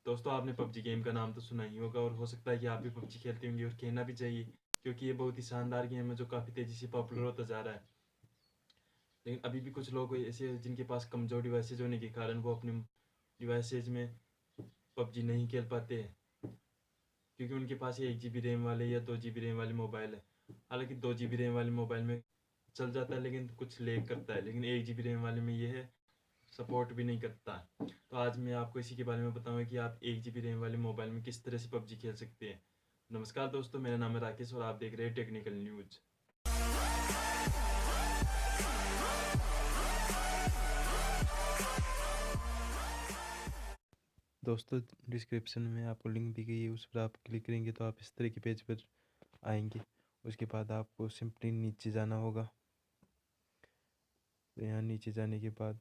दोस्तों आपने PUBG game का नाम तो सुना ही होगा और हो सकता है कि आप भी पबजी खेलते होंगे और खेलना भी चाहिए, क्योंकि ये बहुत ही शानदार गेम है जो काफ़ी तेज़ी से पॉपुलर होता जा रहा है। लेकिन अभी भी कुछ लोग ऐसे हैं जिनके पास कमज़ोर डिवाइसेज होने के कारण वो अपने डिवाइसेज में पबजी नहीं खेल पाते हैं, क्योंकि उनके पास ये 1 GB रैम वाले या 2 GB रैम वाले मोबाइल है। हालांकि 2 GB रैम वाले मोबाइल में चल जाता है लेकिन कुछ लेग करता है, लेकिन 1 GB रैम वाले में ये है सपोर्ट भी नहीं करता। तो आज मैं आपको इसी के बारे में बताऊंगा कि आप 1 GB रैम वाले मोबाइल में किस तरह से पबजी खेल सकते हैं। नमस्कार दोस्तों, मेरा नाम है राकेश और आप देख रहे हैं टेक्निकल न्यूज। दोस्तों डिस्क्रिप्शन में आपको लिंक दी गई है, उस पर आप क्लिक करेंगे तो आप इस तरह के पेज पर आएंगे। उसके बाद आपको सिंपली नीचे जाना होगा। तो यहाँ नीचे जाने के बाद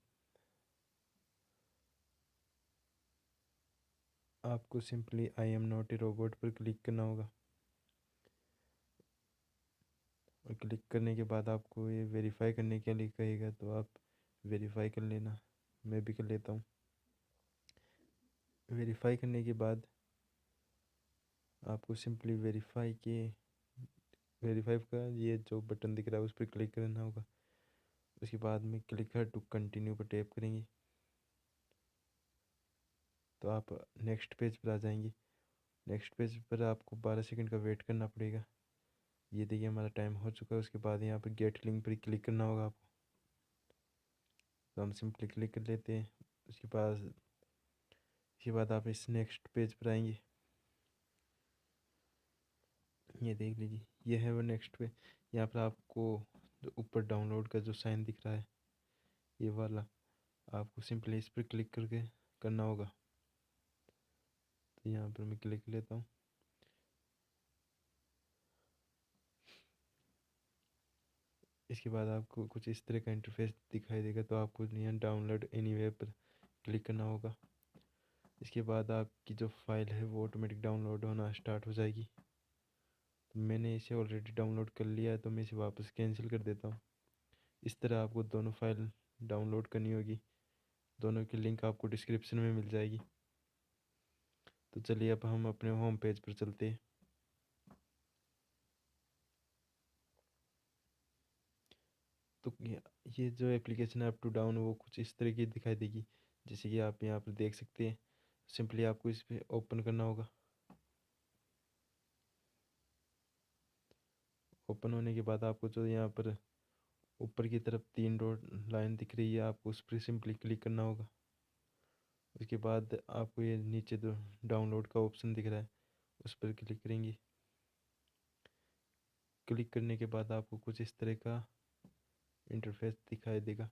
आपको simply I am not a robot पर क्लिक करना होगा। और क्लिक करने के बाद आपको ये वेरीफाई करने के लिए कहेगा, तो आप वेरीफाई कर लेना। मैं भी कर लेता हूँ। वेरीफाई करने के बाद आपको सिंपली वेरीफाई का ये जो बटन दिख रहा है उस पर क्लिक करना होगा। उसके बाद में क्लिक है टू कंटिन्यू पर टैप करेंगे तो आप नेक्स्ट पेज पर आ जाएंगे। नेक्स्ट पेज पर आपको 12 सेकंड का वेट करना पड़ेगा। ये देखिए हमारा टाइम हो चुका है। उसके बाद यहाँ पर गेट लिंक पर क्लिक करना होगा आपको। तो हम सिंपली क्लिक कर लेते हैं। उसके बाद आप इस नेक्स्ट पेज पर आएंगे। ये देख लीजिए, ये है वो नेक्स्ट पे। यहाँ पर आपको जो ऊपर डाउनलोड का जो साइन दिख रहा है ये वाला, आपको सिंपली इस पर क्लिक करके करना होगा। तो यहाँ पर मैं क्लिक लेता हूँ। इसके बाद आपको कुछ इस तरह का इंटरफेस दिखाई देगा, तो आपको यहाँ डाउनलोड एनीवेयर पर क्लिक करना होगा। इसके बाद आपकी जो फाइल है वो ऑटोमेटिक डाउनलोड होना स्टार्ट हो जाएगी। तो मैंने इसे ऑलरेडी डाउनलोड कर लिया है, तो मैं इसे वापस कैंसिल कर देता हूँ। इस तरह आपको दोनों फाइल डाउनलोड करनी होगी। दोनों की लिंक आपको डिस्क्रिप्शन में मिल जाएगी। तो चलिए अब हम अपने होम पेज पर चलते हैं। तो ये जो एप्लीकेशन है अप टू डाउन वो कुछ इस तरह की दिखाई देगी, जैसे कि आप यहाँ पर देख सकते हैं। सिंपली आपको इस पर ओपन करना होगा। ओपन होने के बाद आपको जो यहाँ पर ऊपर की तरफ 3 डॉट लाइन दिख रही है, आपको उस पर सिंपली क्लिक करना होगा। उसके बाद आपको ये नीचे जो डाउनलोड का ऑप्शन दिख रहा है उस पर क्लिक करेंगे। क्लिक करने के बाद आपको कुछ इस तरह का इंटरफेस दिखाई देगा।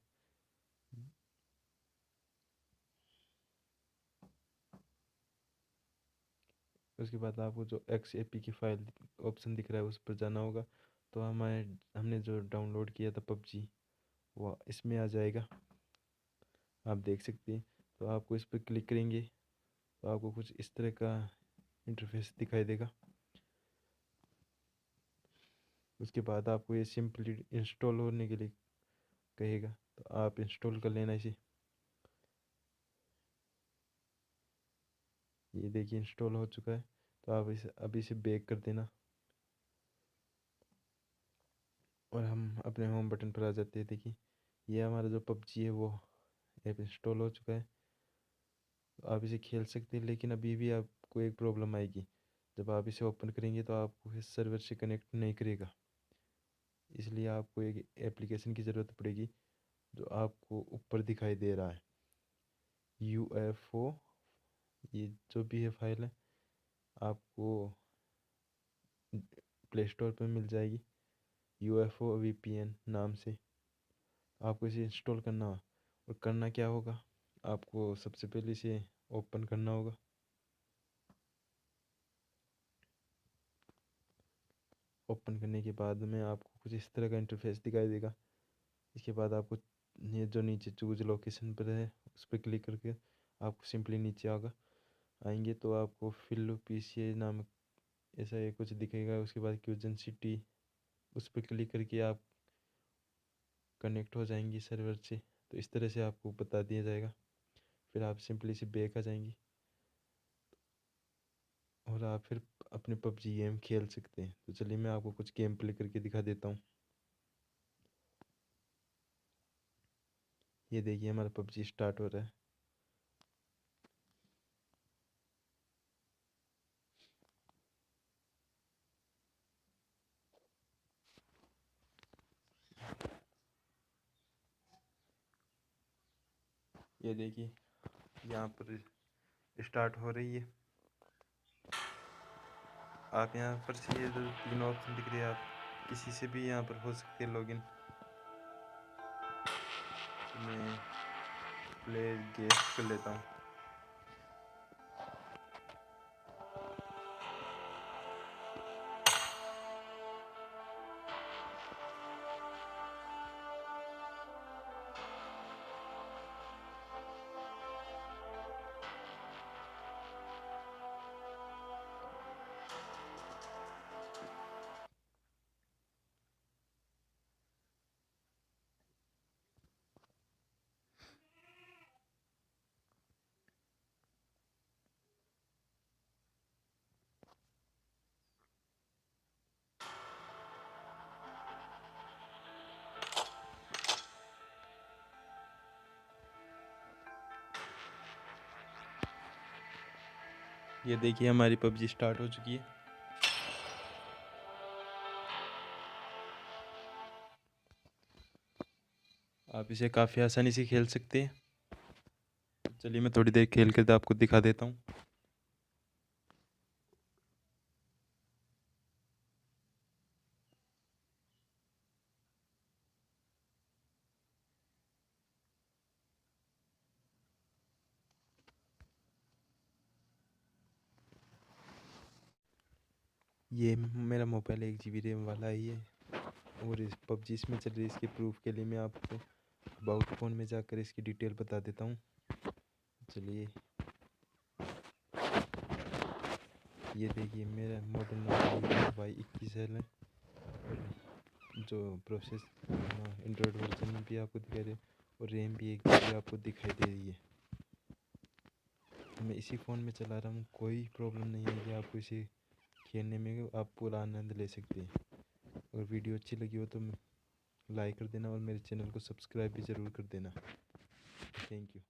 उसके बाद आपको जो XAP की फाइल ऑप्शन दिख रहा है उस पर जाना होगा। तो हमने जो डाउनलोड किया था पबजी वो इसमें आ जाएगा, आप देख सकते हैं। तो आपको इस पर क्लिक करेंगे तो आपको कुछ इस तरह का इंटरफेस दिखाई देगा। उसके बाद आपको ये सिंपली इंस्टॉल होने के लिए कहेगा, तो आप इंस्टॉल कर लेना इसे। ये देखिए इंस्टॉल हो चुका है। तो आप इसे अभी इसे बैक कर देना और हम अपने होम बटन पर आ जाते हैं। देखिए ये हमारा जो पबजी है वो ऐप इंस्टॉल हो चुका है। तो आप इसे खेल सकते हैं, लेकिन अभी भी आपको एक प्रॉब्लम आएगी। जब आप इसे ओपन करेंगे तो आपको इस सर्वर से कनेक्ट नहीं करेगा, इसलिए आपको एक एप्लीकेशन की ज़रूरत पड़ेगी जो आपको ऊपर दिखाई दे रहा है UFO। ये जो भी है फाइल है आपको प्ले स्टोर पर मिल जाएगी UFO VPN नाम से। आपको इसे इंस्टॉल करना और करना क्या होगा, आपको सबसे पहले इसे ओपन करना होगा। ओपन करने के बाद में आपको कुछ इस तरह का इंटरफेस दिखाई देगा। इसके बाद आपको ये जो नीचे चूज लोकेशन पर है उस पर क्लिक करके आपको सिंपली नीचे आएंगे तो आपको फिल PCA नामक ऐसा ये कुछ दिखेगा। उसके बाद क्यूजन सिटी उस पर क्लिक करके आप कनेक्ट हो जाएंगी सर्वर से। तो इस तरह से आपको बता दिया जाएगा। फिर आप सिंपली से बैक आ जाएंगी। और आप फिर अपने पबजी गेम खेल सकते हैं। तो चलिए मैं आपको कुछ गेम प्ले करके दिखा देता हूँ। ये देखिए हमारा पबजी स्टार्ट हो रहा है। ये देखिए यहाँ पर स्टार्ट हो रही है। आप यहाँ पर से ये जो 3 ऑप्शन दिख रहे हैं, आप किसी से भी यहाँ पर हो सकते हैं लॉगिन। मैं प्ले गेस्ट कर लेता हूँ। ये देखिए हमारी पबजी स्टार्ट हो चुकी है। आप इसे काफ़ी आसानी से खेल सकते हैं। चलिए मैं थोड़ी देर खेल कर आपको दिखा देता हूँ। ये मेरा मोबाइल 1 GB रैम वाला ही है और इस पबजी इसमें चल रही है। इसके प्रूफ के लिए मैं आपको अबाउट फ़ोन में जाकर इसकी डिटेल बता देता हूँ। चलिए ये देखिए मेरा मॉडल नंबर Y21 है। जो प्रोसेस एंड्रॉयड वर्जन भी आपको दिखा रहे और रैम भी 1 GB आपको दिखाई दे रही है। मैं इसी फ़ोन में चला रहा हूँ, कोई प्रॉब्लम नहीं है कि आपको इसे खेलने में आप पूरा आनंद ले सकते हैं। अगर वीडियो अच्छी लगी हो तो लाइक कर देना और मेरे चैनल को सब्सक्राइब भी ज़रूर कर देना। Thank you.